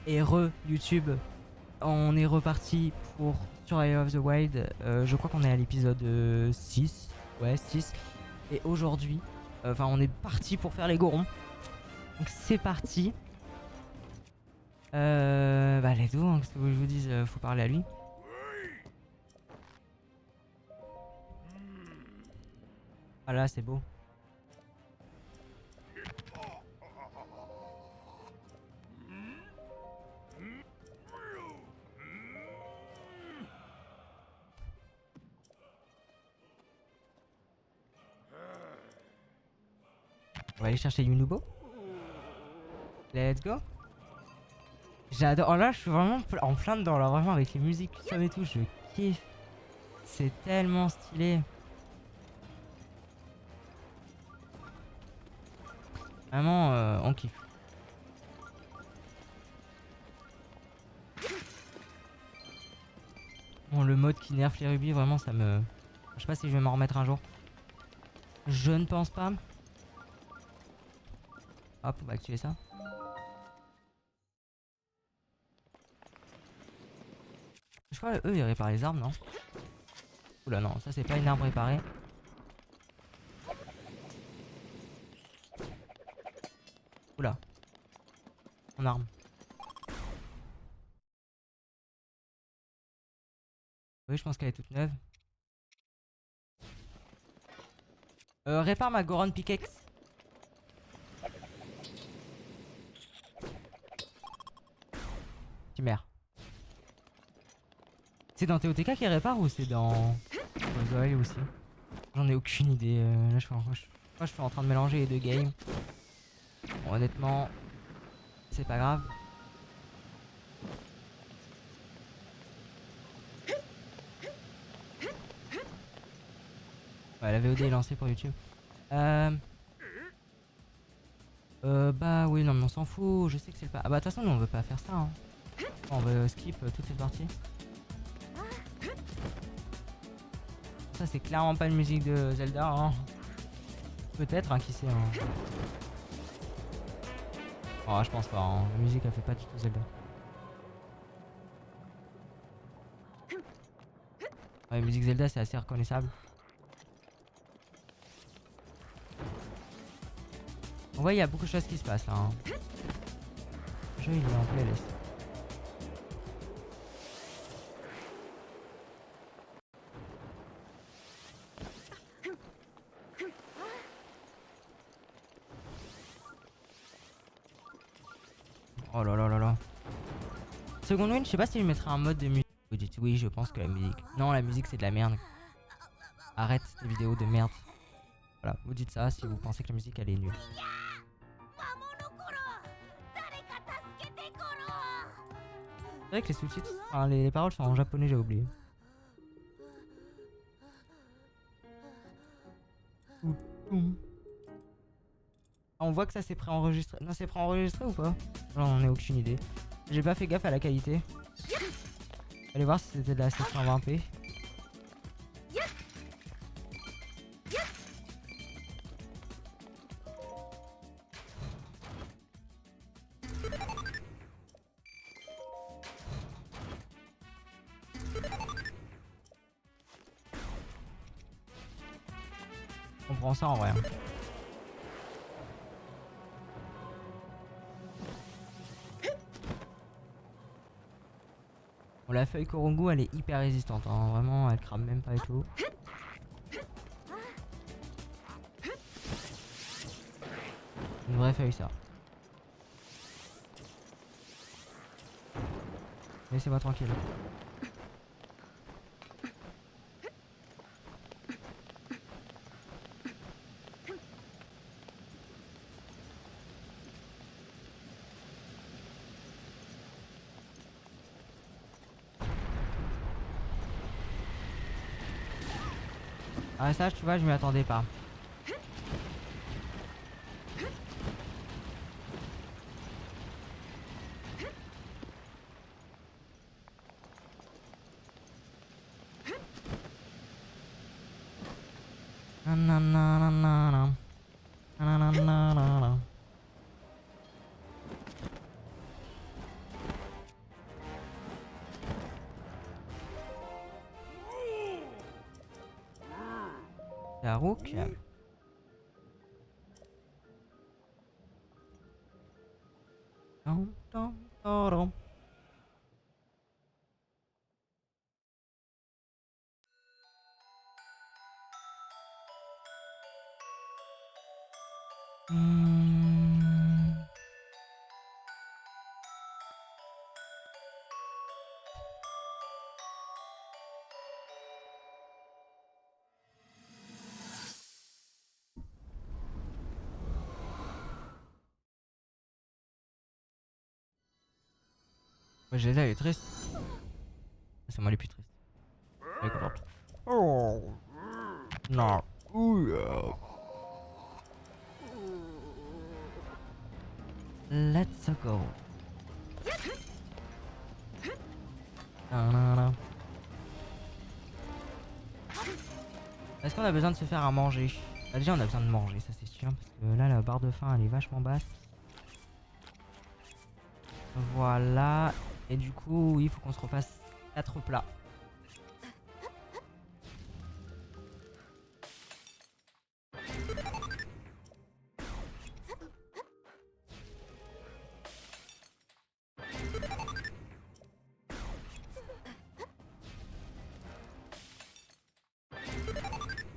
Et YouTube, on est reparti pour Survival of the Wild. Je crois qu'on est à l'épisode 6. Ouais, 6. Et aujourd'hui, enfin, on est parti pour faire les gorons. Donc c'est parti. Bah let's go, hein, qu'est-ce que je vous dise, faut parler à lui. Ah là, c'est beau. On va aller chercher Yunubo. Let's go. J'adore. Oh là, je suis vraiment en plein dedans là, vraiment avec les musiques, tout ça et tout, je kiffe. C'est tellement stylé. Vraiment, on kiffe. Bon, le mode qui nerf les rubis, vraiment, ça me... Je sais pas si je vais m'en remettre un jour. Je ne pense pas. Hop, on va activer ça. Je crois eux ils réparent les armes, non? Oula non, ça c'est pas une arme réparée. Oula. Mon arme. Oui, je pense qu'elle est toute neuve. Répare ma Goron Pickaxe. Chimère. C'est dans TOTK qui répare ou c'est dans Zoé aussi? J'en ai aucune idée. Là, je suis en train de mélanger les deux games. Bon, honnêtement, c'est pas grave. Ouais, la VOD est lancée pour YouTube. Bah oui, non, mais on s'en fout. Je sais que c'est le pas. Ah bah, de toute façon, nous on veut pas faire ça. Hein. On veut skip toute cette partie. Ça, c'est clairement pas une musique de Zelda. Hein. Peut-être, hein, qui sait. Hein. Oh, je pense pas. Hein. La musique, elle fait pas du tout Zelda. Ouais, la musique Zelda, c'est assez reconnaissable. On voit, il y a beaucoup de choses qui se passent là. Hein. Le jeu, il est en playlist. Oh là là là là. Second Wind, je sais pas si je mettrai un mode de musique. Vous dites oui, je pense que la musique. Non, la musique c'est de la merde. Arrête tes vidéos de merde. Voilà, vous dites ça si vous pensez que la musique elle est nulle. C'est vrai que les sous-titres, enfin les paroles sont en japonais, j'ai oublié. Ah, on voit que ça c'est préenregistré. Non, c'est préenregistré ou pas? J'en ai aucune idée. J'ai pas fait gaffe à la qualité. Allez voir si c'était de la 720p. On prend ça en vrai. Hein. Bon, la feuille Korongu elle est hyper résistante. Hein. Vraiment, elle crame même pas et tout. Une vraie feuille ça. Laissez-moi tranquille. Ah ça tu vois je m'y attendais pas. Nananana. Nananana. Farouk. Tom, tom, tom. Zelda elle est triste. C'est moi les plus tristes. Elle est contente. Oh non. Let's go. Est-ce qu'on a besoin de se faire à manger? Bah déjà on a besoin de manger, ça c'est sûr, parce que là la barre de faim elle est vachement basse. Voilà. Et du coup il faut qu'on se refasse 4 plats.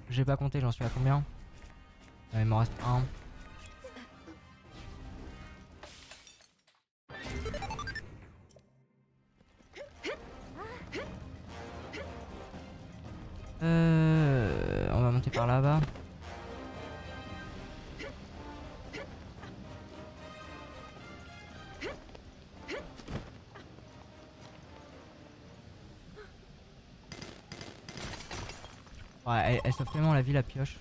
J'ai pas compté, j'en suis à combien? Il m'en reste un. On va monter par là-bas. Ouais, elle sauve tellement la vie la pioche.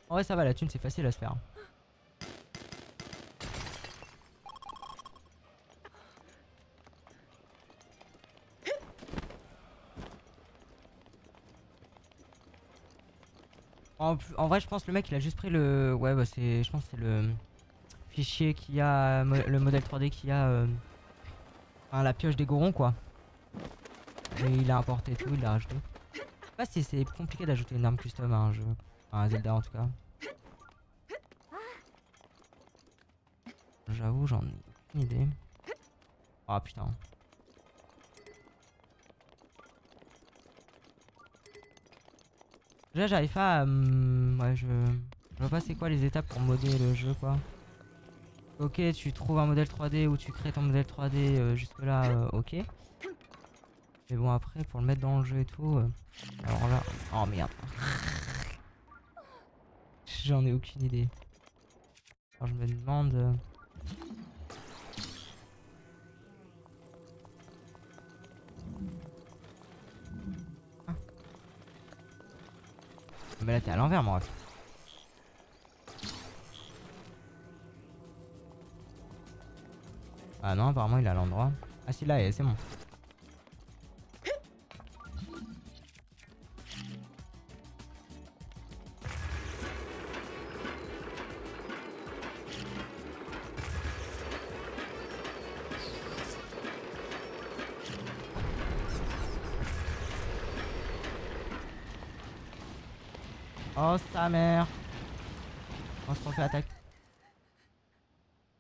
En vrai ça va, la thune c'est facile à se faire. En vrai je pense que le mec il a juste pris le... Ouais bah c'est... Je pense que c'est le fichier qui a... Le modèle 3D qui a... Enfin la pioche des gorons quoi. Et il a importé tout, il l'a rajouté. Je sais pas si c'est compliqué d'ajouter une arme custom à un jeu. Enfin à Zelda en tout cas. J'avoue j'en ai aucune idée. Oh putain. Déjà j'arrive pas à... ouais je vois pas c'est quoi les étapes pour modder le jeu quoi. Ok tu trouves un modèle 3D ou tu crées ton modèle 3D jusque là ok. Mais bon après pour le mettre dans le jeu et tout... alors là... Oh merde. J'en ai aucune idée. Alors je me demande... Ah. Mais là t'es à l'envers moi. Ah non apparemment il est à l'endroit. Ah si là c'est bon. Oh sa mère. On se refait attaque.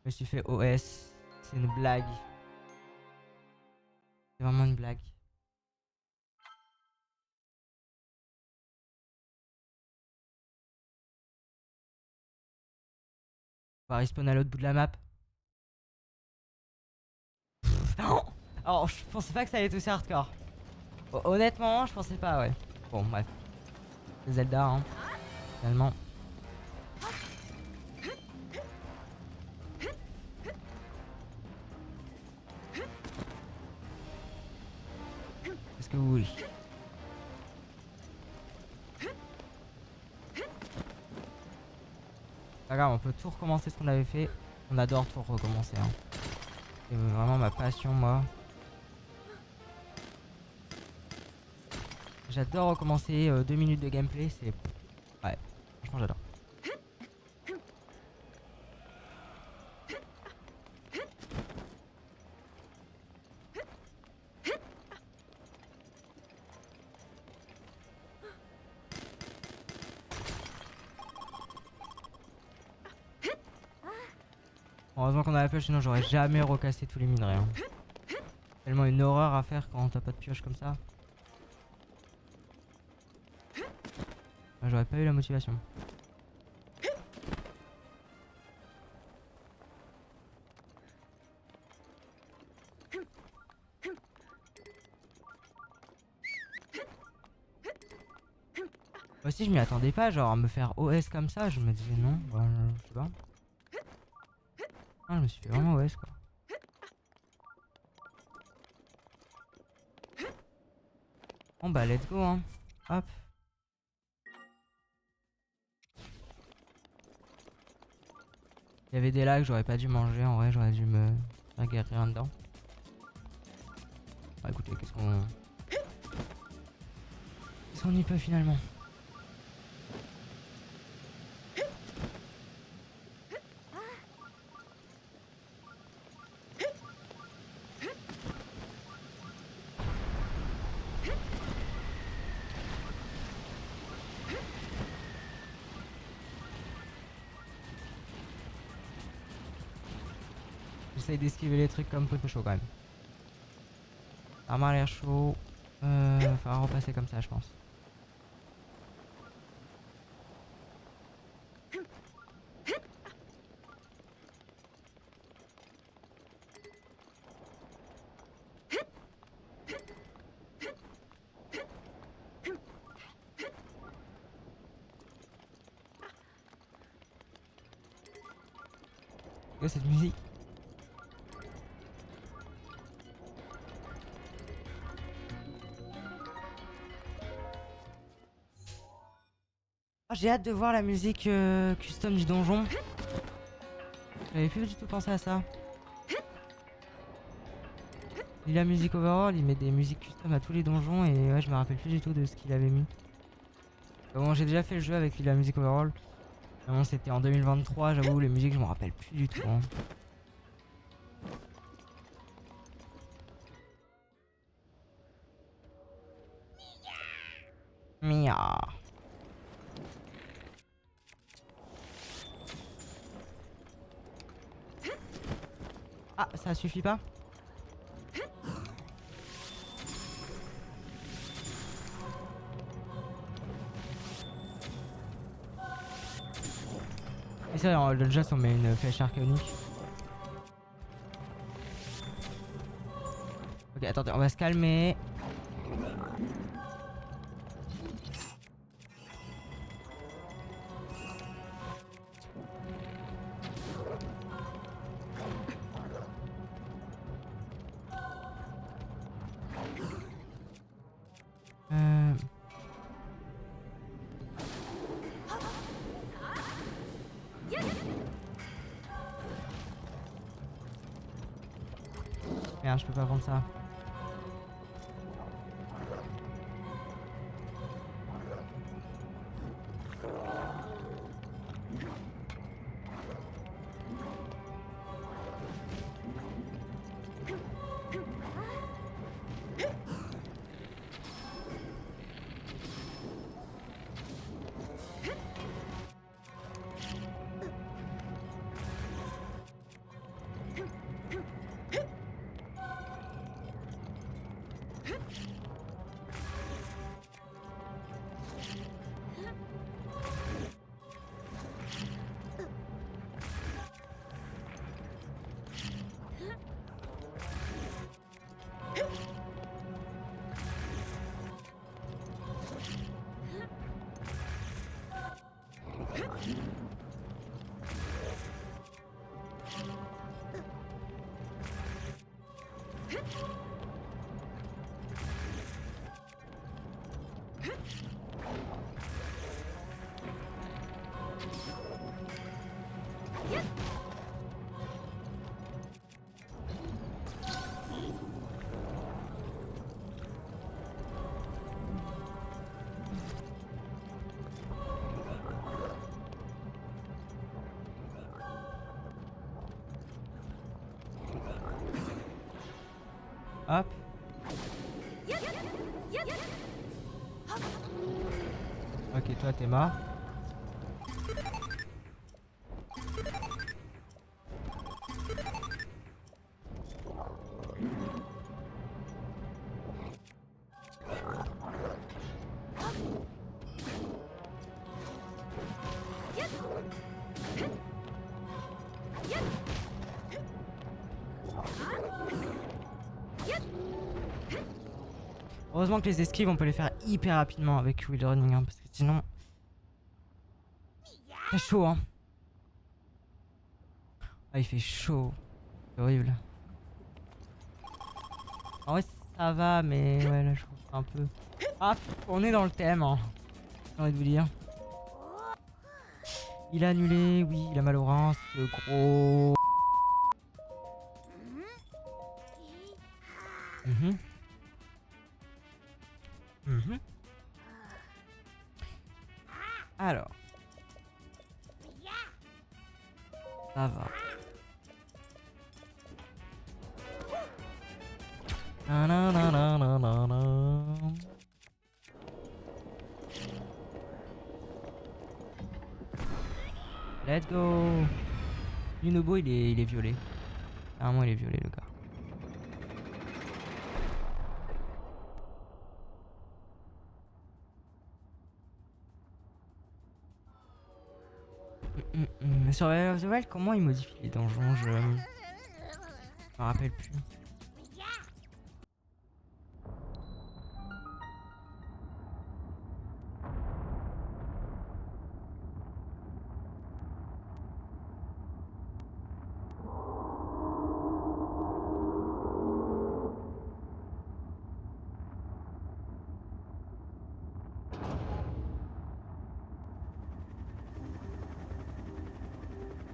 Je me suis fait OS. C'est une blague. C'est vraiment une blague. On va respawn à l'autre bout de la map. Alors je pensais pas que ça allait être aussi hardcore. Honnêtement je pensais pas ouais. Bon bref. C'est Zelda hein. Finalement. Qu'est-ce que vous voulez? Pas grave, on peut tout recommencer ce qu'on avait fait. On adore tout recommencer. Hein. C'est vraiment ma passion, moi. J'adore recommencer 2 minutes de gameplay, c'est... Ouais, franchement j'adore. Heureusement qu'on a la pioche, sinon j'aurais jamais recassé tous les minerais. Hein. Tellement une horreur à faire quand t'as pas de pioche comme ça. J'aurais pas eu la motivation. Moi aussi je m'y attendais pas, genre à me faire OS comme ça, je me disais non, bah, je sais pas. Ah, je me suis fait vraiment OS quoi. Bon bah let's go hein. Hop. Il y avait des lags, j'aurais pas dû manger, en vrai j'aurais dû me faire guérir un dedans. Bah écoutez, qu'est-ce qu'on y peut finalement. J'essaye d'esquiver les trucs comme peu chaud quand même. Ça m'a l'air chaud. Faudra repasser comme ça je pense. C'est quoi cette musique? Oh, j'ai hâte de voir la musique custom du donjon. J'avais plus du tout pensé à ça. Il a musique overall, il met des musiques custom à tous les donjons et ouais, je me rappelle plus du tout de ce qu'il avait mis. Bon, j'ai déjà fait le jeu avec la musique overall. Bon, c'était en 2023, j'avoue, les musiques je m'en rappelle plus du tout. Hein. Mia. Ah, ça suffit pas? Et ça, dans le Just on met une flèche arcanique. Ok, attendez, on va se calmer. Merde, je peux pas prendre ça. Hop. Ok, toi t'es mort. Heureusement que les esquives on peut les faire hyper rapidement avec wheel running hein, parce que sinon c'est chaud hein. Ah il fait chaud, c'est horrible. En vrai ça va mais ouais là je trouve ça un peu... Ah on est dans le thème hein, j'ai envie de vous dire. Il a annulé, oui il a mal au rein, ce gros... Mhm. Mhm. Alors. Ça va. Nananananana. Let's go. Yunobo il est violet. Carrément il est violet le gars. Mais sur Breath of the Wild, comment il modifie les donjons? Je me rappelle plus.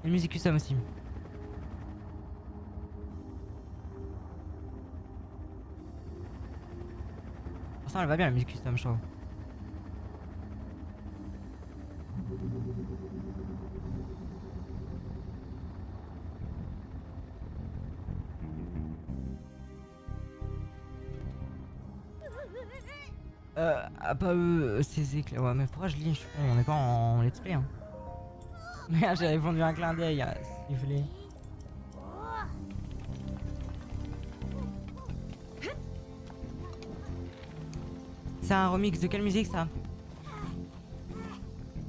Et une musique custom aussi. Pour ça elle va bien la musique custom je trouve. Ah bah ces éclairs, ouais mais pourquoi je lis? On est pas en let's play hein. Merde j'avais répondu un clin d'œil à siffler. C'est un remix de quelle musique ça?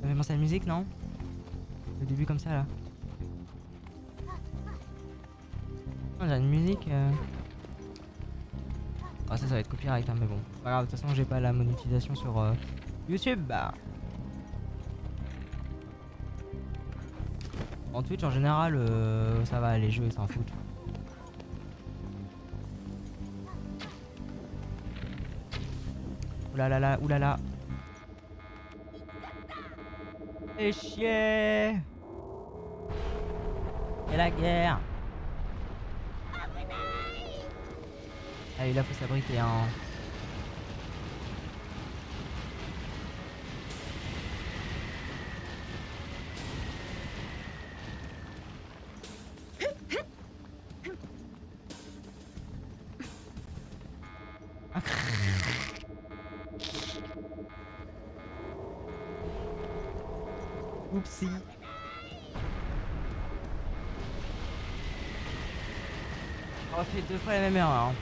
Ça fait penser à la musique non? Le début comme ça là. On a une musique Ah ça va être copyright hein, mais bon. Pas grave, de toute façon j'ai pas la monétisation sur YouTube bah. En Twitch en général ça va, les jeux ils s'en foutent. Oulala, oulala. Fais chier. Et la guerre. Allez là faut s'abriter hein. Oupsie. On a fait 2 fois la même erreur hein.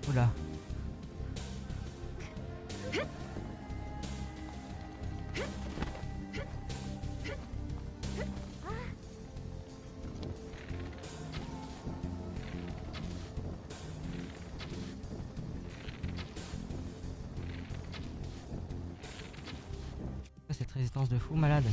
Oula. Cette résistance de fou malade.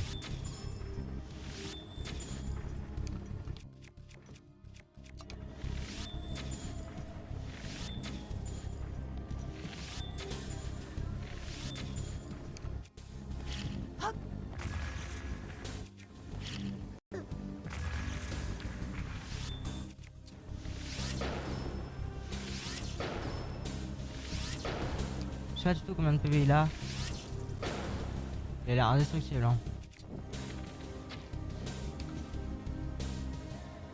sais pas du tout combien de PV il a. Il a l'air indestructible hein.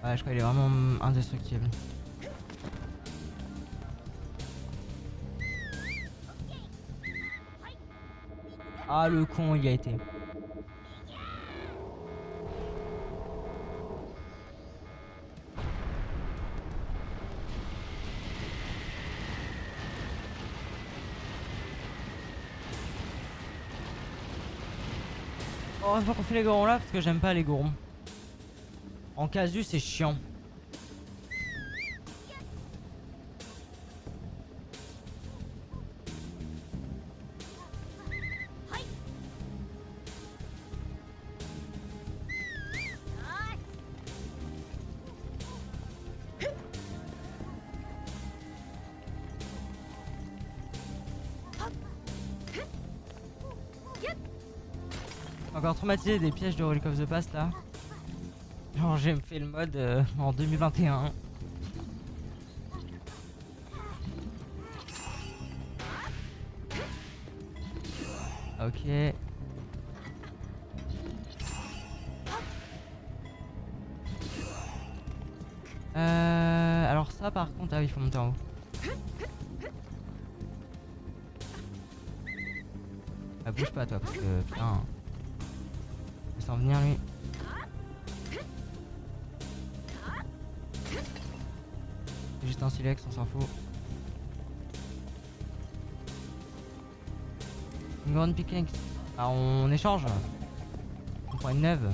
Ouais, je crois qu'il est vraiment indestructible. Ah le con il y a été. Heureusement qu'on fait les gorons là parce que j'aime pas les gorons. En casu c'est chiant. Encore traumatisé des pièges de Relic of the Past là. Genre j'ai fait le mode en 2021. Ok. Alors ça par contre, ah oui, il faut monter en haut. Ah, bouge pas toi parce que putain. Il s'en venir lui. C'est juste un silex, on s'en fout. Une grande pickaxe. Ah on échange. On prend une neuve.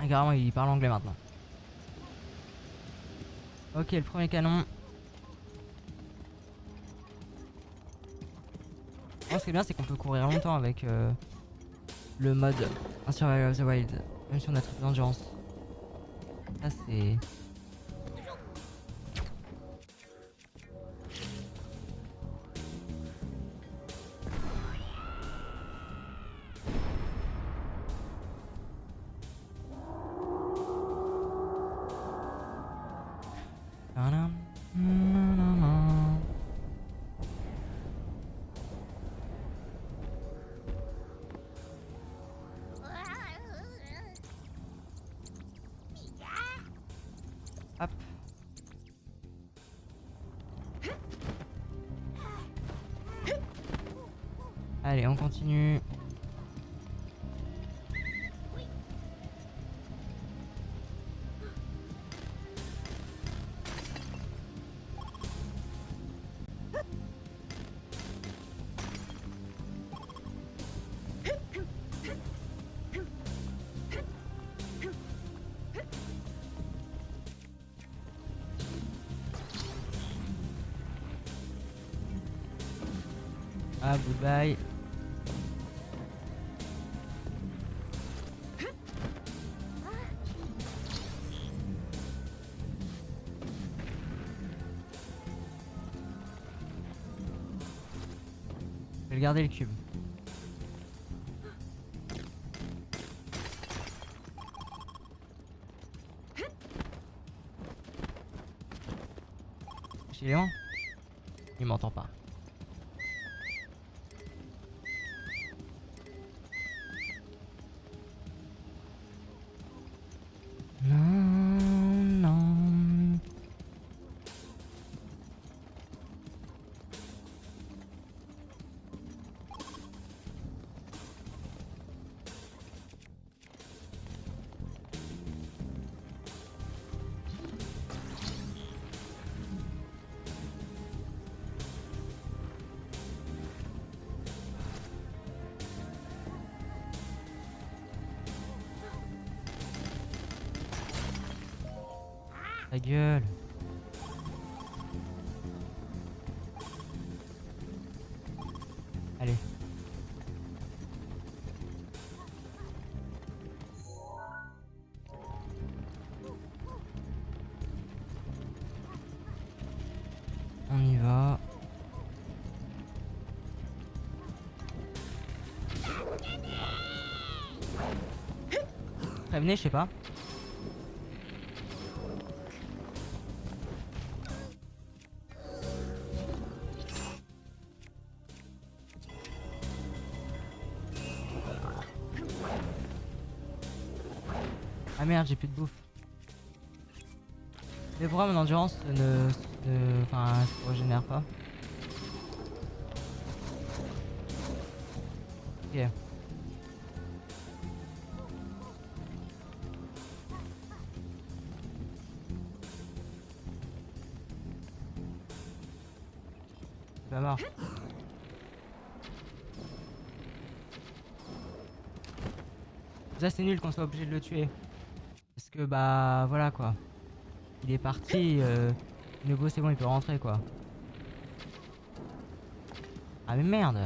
Ah, carrément il parle anglais maintenant. Ok, le premier canon. Oh, ce qui est bien c'est qu'on peut courir longtemps avec le mode Survival of the Wild. Même si on a très peu d'endurance. Ça c'est... Hop. Allez, on continue. Ah, goodbye. Je vais garder le cube. Chez Léon, il m'entend pas. Non, non. Ta gueule. Allez. prévenez, je sais pas. Ah merde, j'ai plus de bouffe. Mais pourquoi mon endurance enfin, se régénère pas? Ok. C'est pas mort. Ça c'est nul qu'on soit obligé de le tuer. Parce que bah voilà quoi. Il est parti, Nobo c'est bon, il peut rentrer quoi. Ah mais merde.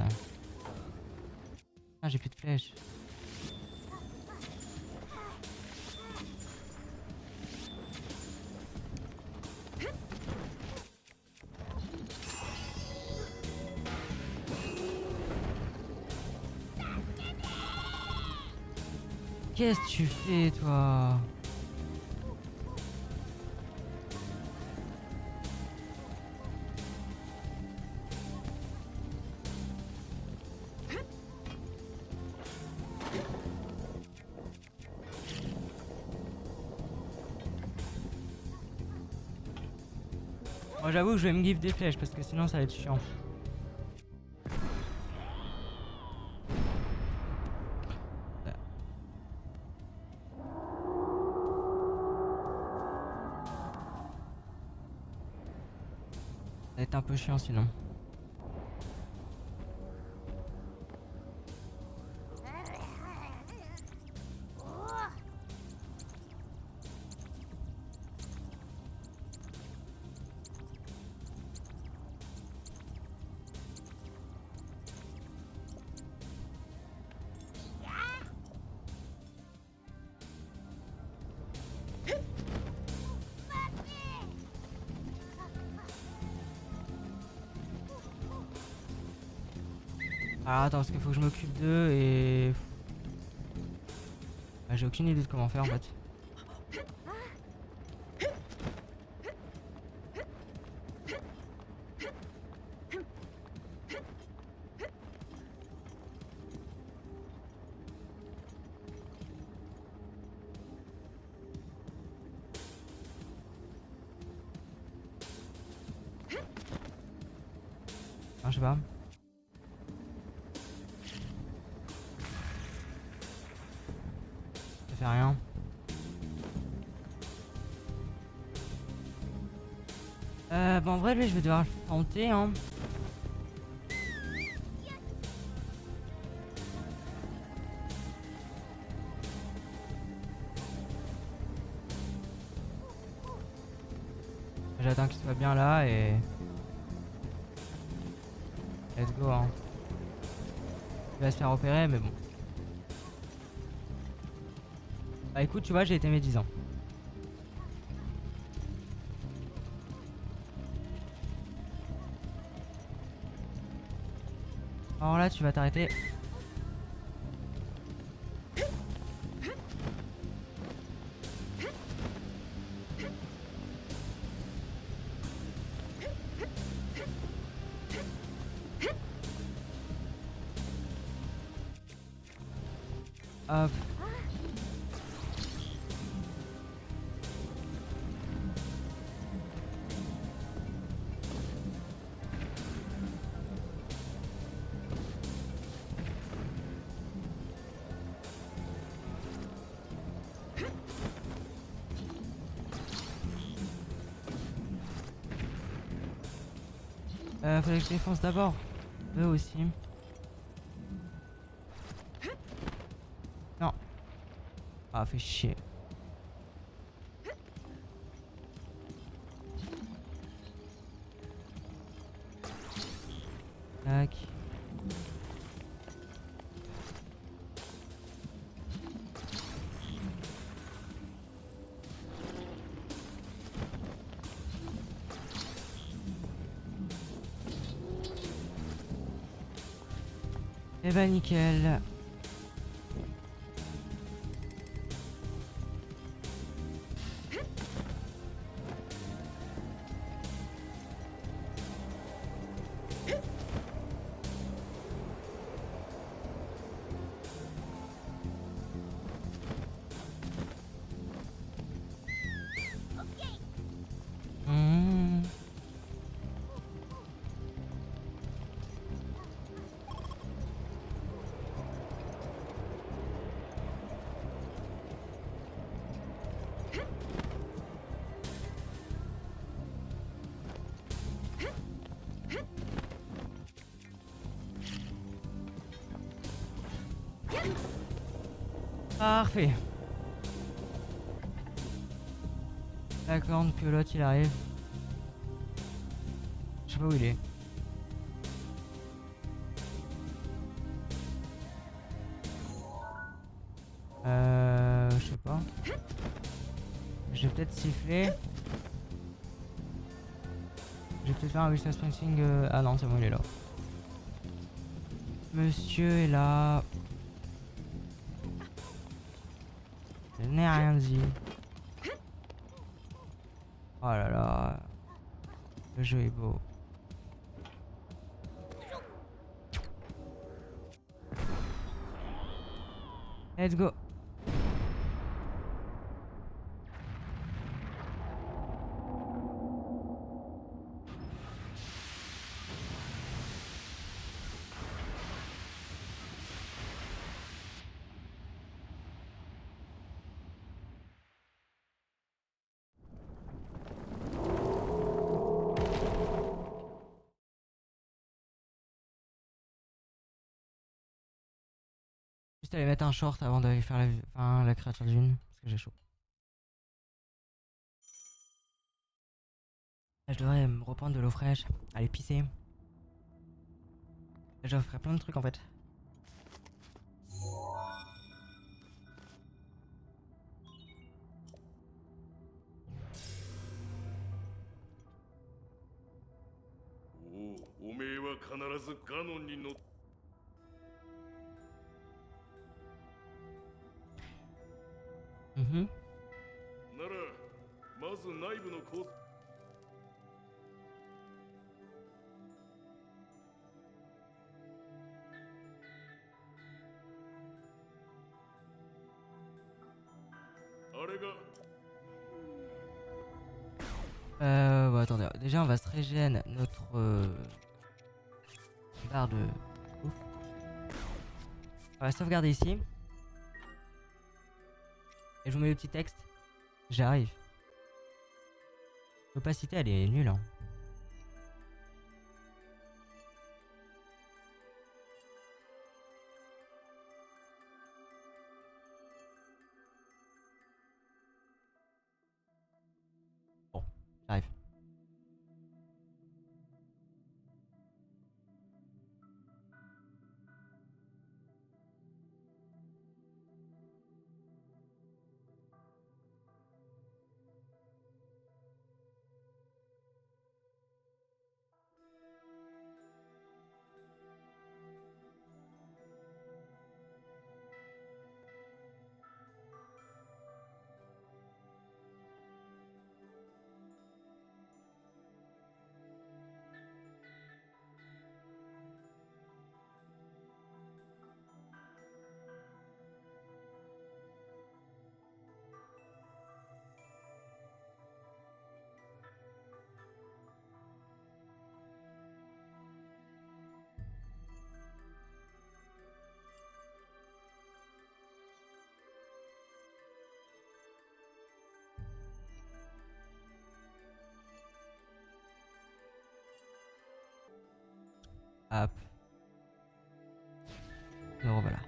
Ah j'ai plus de flèches. Qu'est-ce que tu fais toi? Moi j'avoue que je vais me give des flèches parce que sinon ça va être chiant. Ça va être un peu chiant sinon. Alors attends, parce qu'il faut que je m'occupe d'eux et... Bah, j'ai aucune idée de comment faire en fait. Non, je sais pas. Ça fait rien. Bah en vrai lui je vais devoir le tenter hein. J'attends qu'il soit bien là et... Let's go hein. Il va se faire opérer mais bon. Bah écoute tu vois j'ai été médisant. Alors là tu vas t'arrêter. Hop. Fallait que je défonce d'abord. Eux aussi. Non. Ah, fait chier. Tac. Et bah nickel. Parfait. J'accorde que l'autre il arrive. Je sais pas où il est. Je sais pas. Je vais peut-être siffler. Je vais peut-être faire un whistle sprinting. Ah non, c'est bon, il est là. Monsieur est là. Je n'ai rien dit. Oh là là. Le jeu est beau. Let's go. Juste aller mettre un short avant d'aller faire la créature d'une. Parce que j'ai chaud. Là, je devrais me reprendre de l'eau fraîche. Aller pisser. Là, je dois faire plein de trucs en fait. Mhm. Bon, attendez. Déjà, on va se régénérer notre barre de. Ouf. On va sauvegarder ici. Et je vous mets le petit texte. J'arrive. L'opacité, elle est nulle. Hein. Bon, j'arrive. Hop. Me revoilà.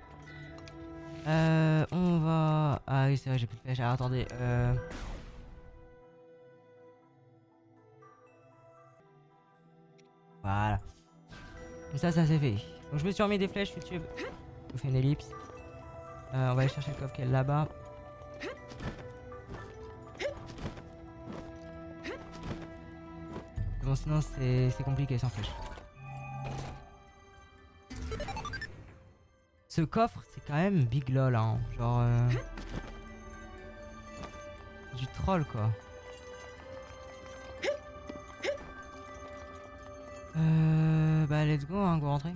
On va. Ah oui, c'est vrai, j'ai plus de flèches. Alors attendez. Voilà. Comme ça c'est fait. Donc je me suis remis des flèches YouTube. Je vous fais une ellipse. On va aller chercher le coffre qui est là-bas. Bon, sinon c'est compliqué sans flèche. Ce coffre, c'est quand même big lol, hein. Genre. Du troll, quoi. Bah, let's go, hein, go rentrer.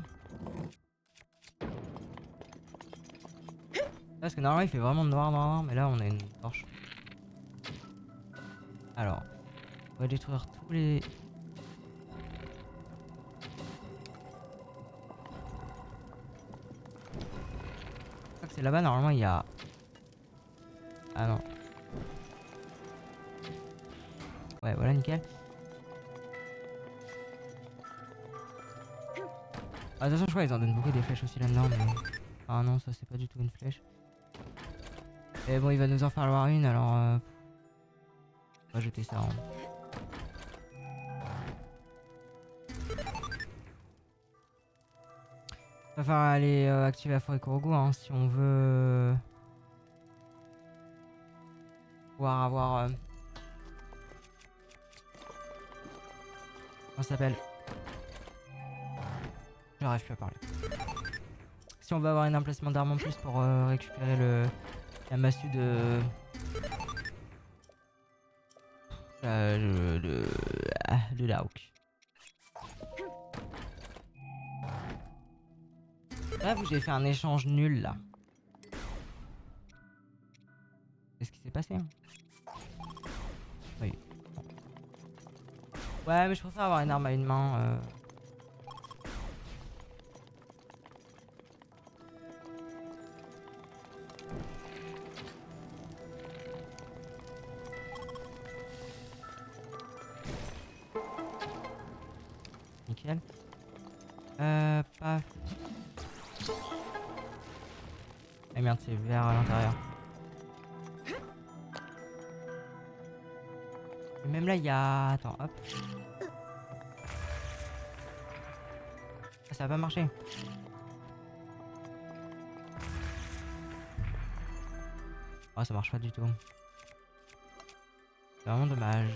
Parce que normalement, il fait vraiment noir, mais là, on a une torche. Alors, on va détruire tous les. Je crois que c'est là-bas, normalement, il y a. Ah non. Ouais, voilà, nickel. Ah, de toute façon, je crois qu'ils en donnent beaucoup des flèches aussi là-dedans. Mais... Ah non, ça c'est pas du tout une flèche. Et bon, il va nous en falloir une, alors on va jeter ça. Va falloir aller activer la forêt Kurogu hein, si on veut pouvoir avoir. Comment ça s'appelle? J'arrive plus à parler. Si on veut avoir un emplacement d'armes en plus pour récupérer la massue de. De Lauk. Bref, j'ai fait un échange nul là. Qu'est-ce qui s'est passé hein? Oui. Bon. Ouais, mais je préfère avoir une arme à une main. Nickel. Paf. Ah merde, c'est vert à l'intérieur. Et même là, il y a... Attends, hop. Ah, ça va pas marcher. Oh, ça marche pas du tout. C'est vraiment dommage.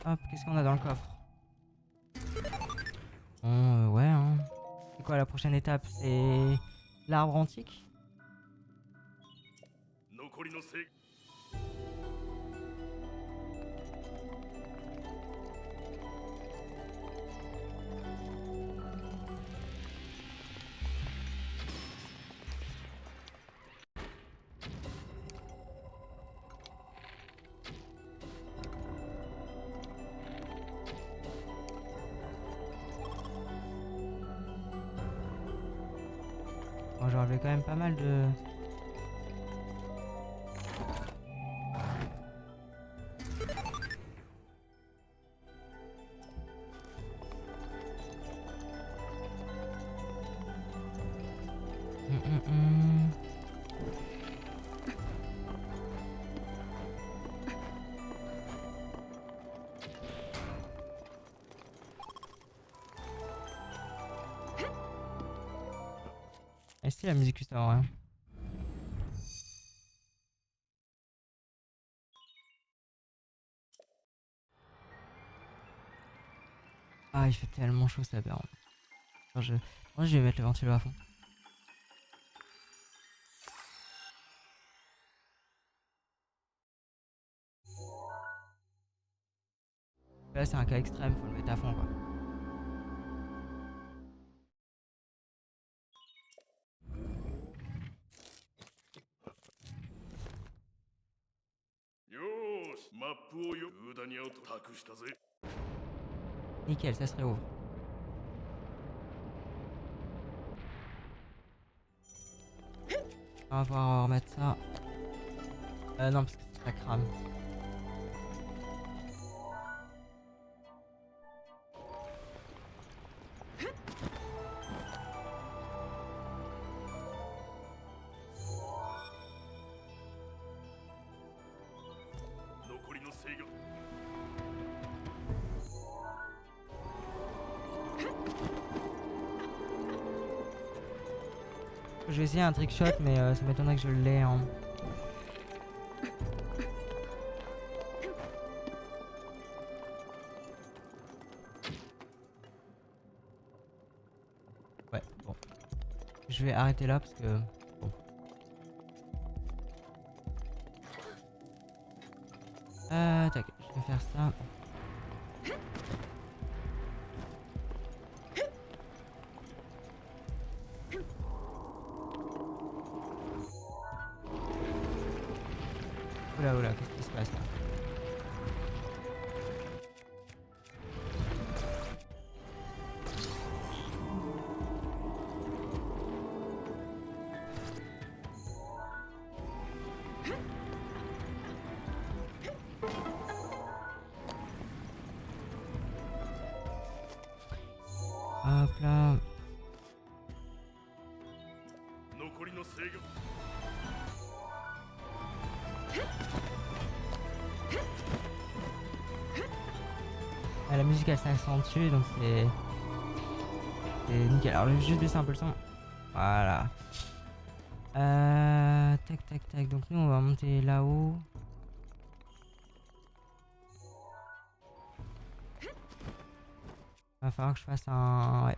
Hop, qu'est-ce qu'on a dans le coffre? Bon, ouais, hein. C'est quoi la prochaine étape? C'est l'arbre antique? Bon, j'ai enlevé quand même pas mal de... Et c'est la musique juste avant, hein. Ah, il fait tellement chaud ça perd. Moi, je vais mettre le ventilo à fond. Là, c'est un cas extrême, faut le mettre à fond quoi. Nickel, ça se réouvre. On va pouvoir remettre ça. Non, parce que ça crame. Je vais essayer un trick shot, mais ça m'étonnerait que je l'ai hein. Ouais, bon. Je vais arrêter là parce que... Bon. Tac, je vais faire ça. Oula, oula, qu'est-ce qui se passe là? Hop là. Ah, la musique elle s'accentue donc c'est nickel. Alors je vais juste baisser un peu le son. Voilà. Tac tac tac. Donc nous on va monter là-haut. Va falloir que je fasse un... Ouais.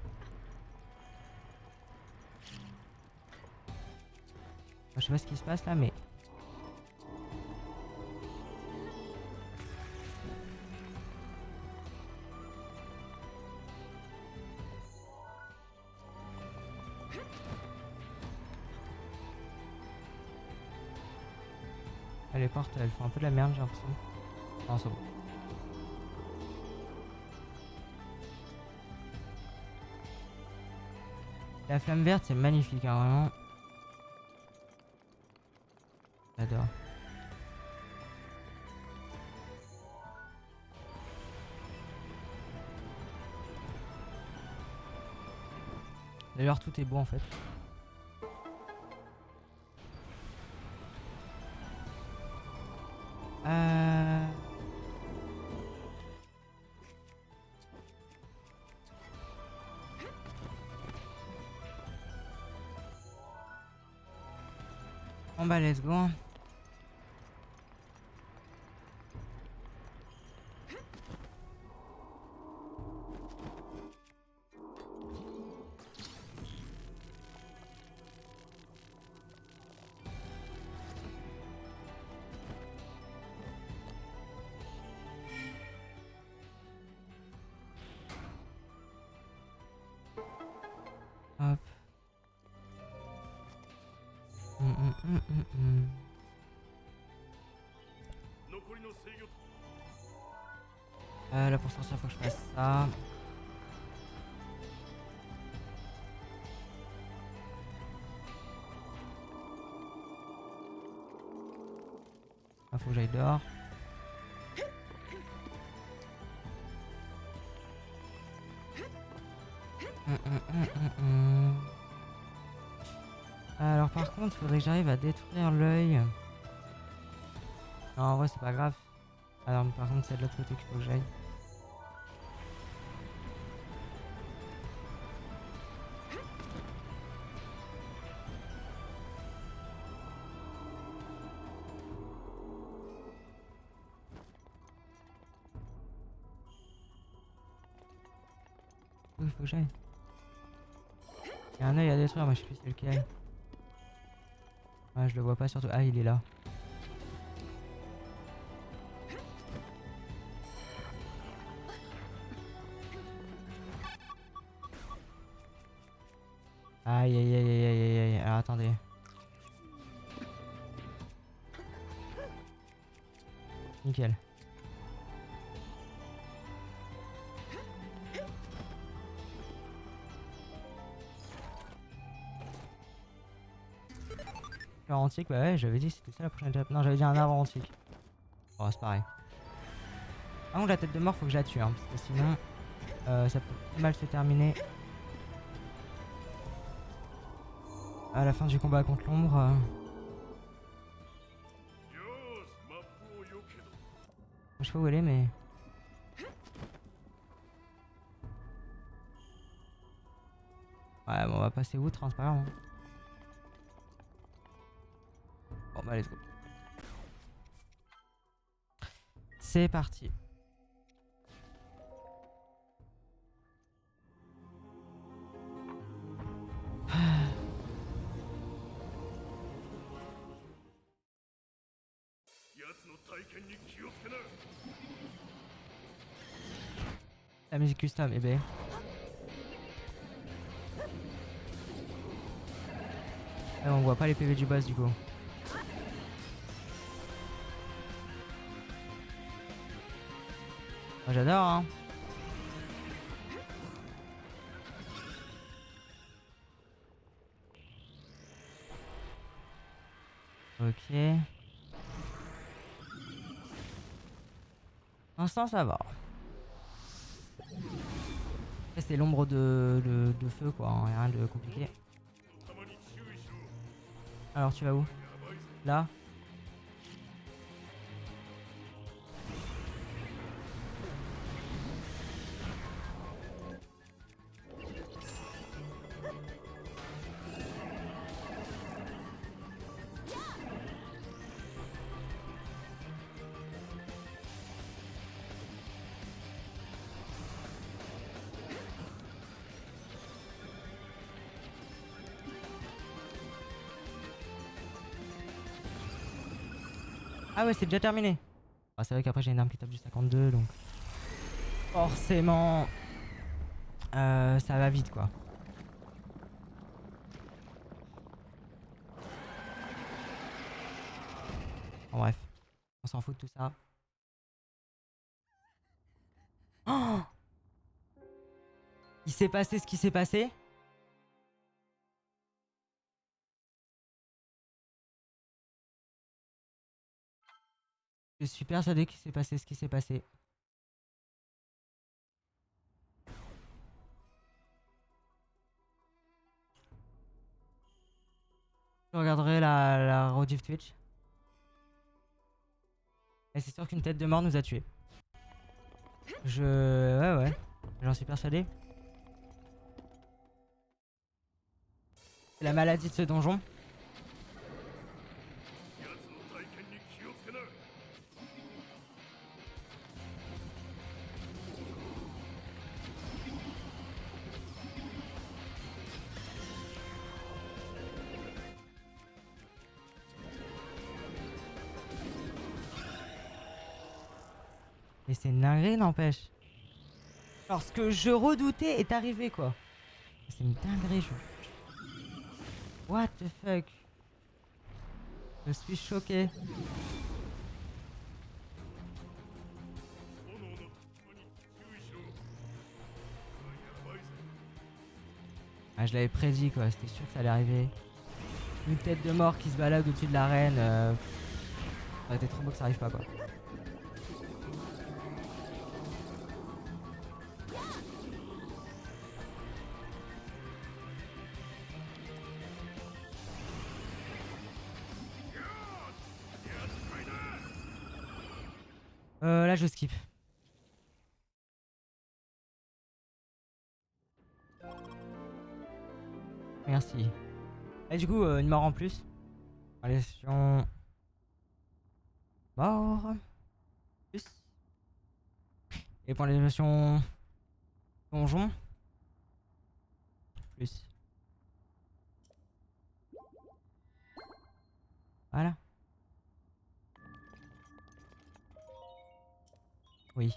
Je sais pas ce qui se passe là mais... Les portes elles font un peu de la merde j'ai l'impression. Non c'est bon. La flamme verte c'est magnifique hein, vraiment. J'adore. D'ailleurs tout est beau en fait. Bon bah let's go. Hop. Là pour sortir faut que je fasse ça. Ah, faut que j'aille dehors. Alors par contre faudrait que j'arrive à détruire l'œil. Non en vrai c'est pas grave. Alors par contre c'est de l'autre côté qu'il faut que j'aille. Où il faut que j'aille? Il y a un œil à détruire, moi je sais plus c'est lequel. Ouais je le vois pas surtout. Ah il est là. Aïe aïe aïe aïe aïe aïe. Alors attendez. Nickel. Cœur antique, bah ouais j'avais dit c'était ça la prochaine étape. Non j'avais dit un arbre antique. Oh c'est pareil. Par contre la tête de mort faut que je la tue hein, parce que sinon ça peut mal se terminer. À la fin du combat contre l'ombre. Je sais pas où elle est mais... Ouais bon on va passer outre hein, c'est pas grave. Hein. Bon bah let's go. C'est parti. La musique custom, eh ben. Là, on voit pas les PV du boss du coup. Moi j'adore hein. Ok. Pour l'instant ça va. C'est l'ombre de feu quoi, hein, rien de compliqué. Alors tu vas où? Là? Ah ouais, c'est déjà terminé. Ah, c'est vrai qu'après j'ai une arme qui tape du 52 donc forcément ça va vite quoi. Bon, bref, on s'en fout de tout ça. Oh, il s'est passé ce qui s'est passé. Je suis persuadé qu'il s'est passé ce qui s'est passé. Je regarderai la rediff Twitch. Et c'est sûr qu'une tête de mort nous a tués. Ouais, j'en suis persuadé. C'est la maladie de ce donjon. Mais c'est une dinguerie, n'empêche. Alors, ce que je redoutais est arrivé, quoi. C'est une dinguerie, What the fuck? Je suis choqué. Ah, je l'avais prédit, quoi. C'était sûr que ça allait arriver. Une tête de mort qui se balade au-dessus de l'arène. Ça aurait été trop beau que ça arrive pas, quoi. Là, je skip. Merci. Et du coup, une mort en plus. Allez, mort. Plus. Et pour les notions donjon. Plus. Voilà. Oui.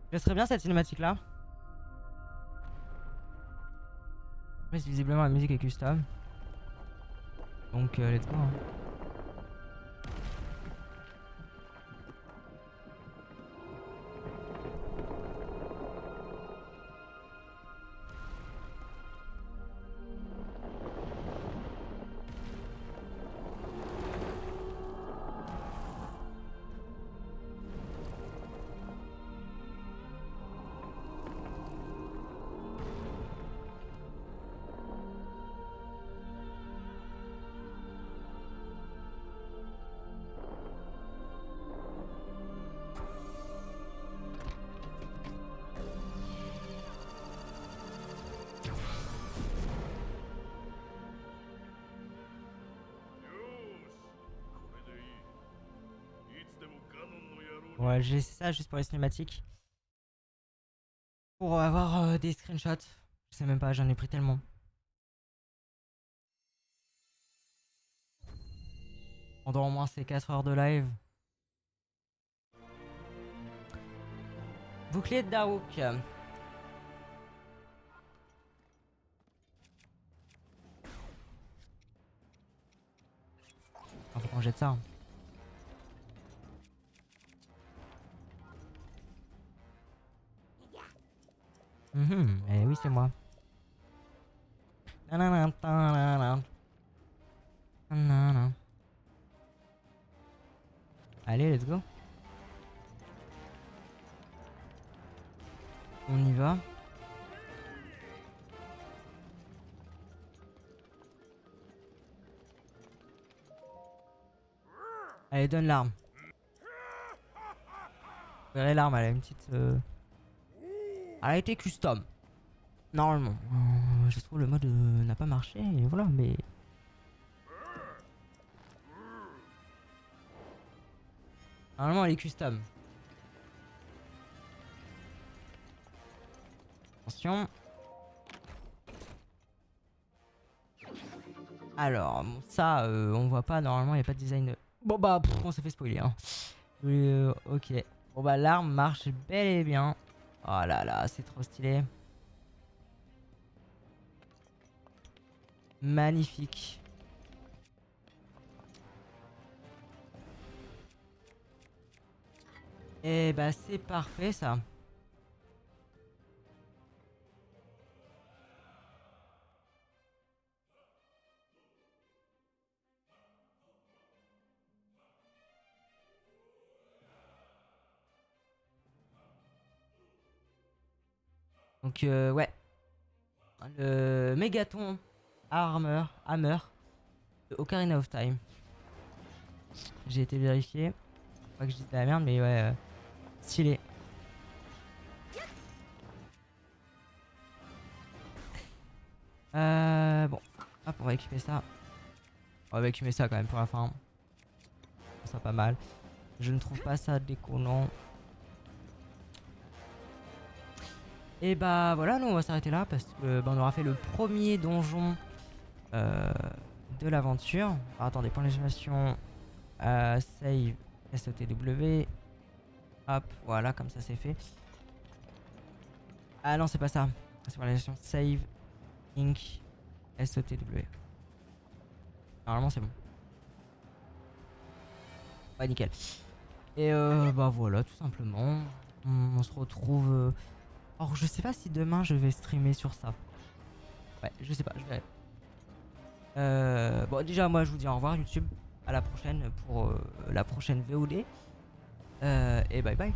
Je laisserais bien cette cinématique là. Mais visiblement la musique est custom. Donc let's go. Hein. Ouais, j'ai laissé ça juste pour les cinématiques. Pour avoir des screenshots. Je sais même pas, j'en ai pris tellement. Pendant au moins ces 4 heures de live. Bouclier de Daruk. Ah, faut qu'on jette ça. Eh oui, c'est moi. Nanana, tanana, tanana. Allez, let's go. On y va. Allez, donne l'arme. Vous verrez l'arme, elle a une petite... Elle a été custom. Normalement. Je trouve le mode n'a pas marché, et voilà, mais... Normalement, elle est custom. Attention. Alors, bon, ça, on voit pas, normalement, il n'y a pas de design... Bon bah, on s'est fait spoiler, hein. Ok. Bon bah, l'arme marche bel et bien. Oh là là, c'est trop stylé. Magnifique. Et bah, c'est parfait, ça. Donc, ouais. Le Mégaton Hammer de Ocarina of Time. J'ai été vérifié. Pas que je dise de la merde, mais ouais, stylé. Bon, hop, on va équiper ça. On va équiper ça quand même pour la fin. Ça pas mal. Je ne trouve pas ça déconnant. Et bah voilà, nous on va s'arrêter là parce que bah, on aura fait le premier donjon de l'aventure. Alors, attendez, point d'exclamation, save SOTW. Hop, voilà, comme ça c'est fait. Ah non, c'est pas ça. C'est point d'exclamation, save Inc SOTW. Normalement c'est bon. Ouais, nickel. Et bah voilà, tout simplement. On se retrouve. Alors je sais pas si demain je vais streamer sur ça. Ouais, je sais pas, je verrai. Bon, déjà, moi je vous dis au revoir YouTube. À la prochaine pour la prochaine VOD. Et bye bye.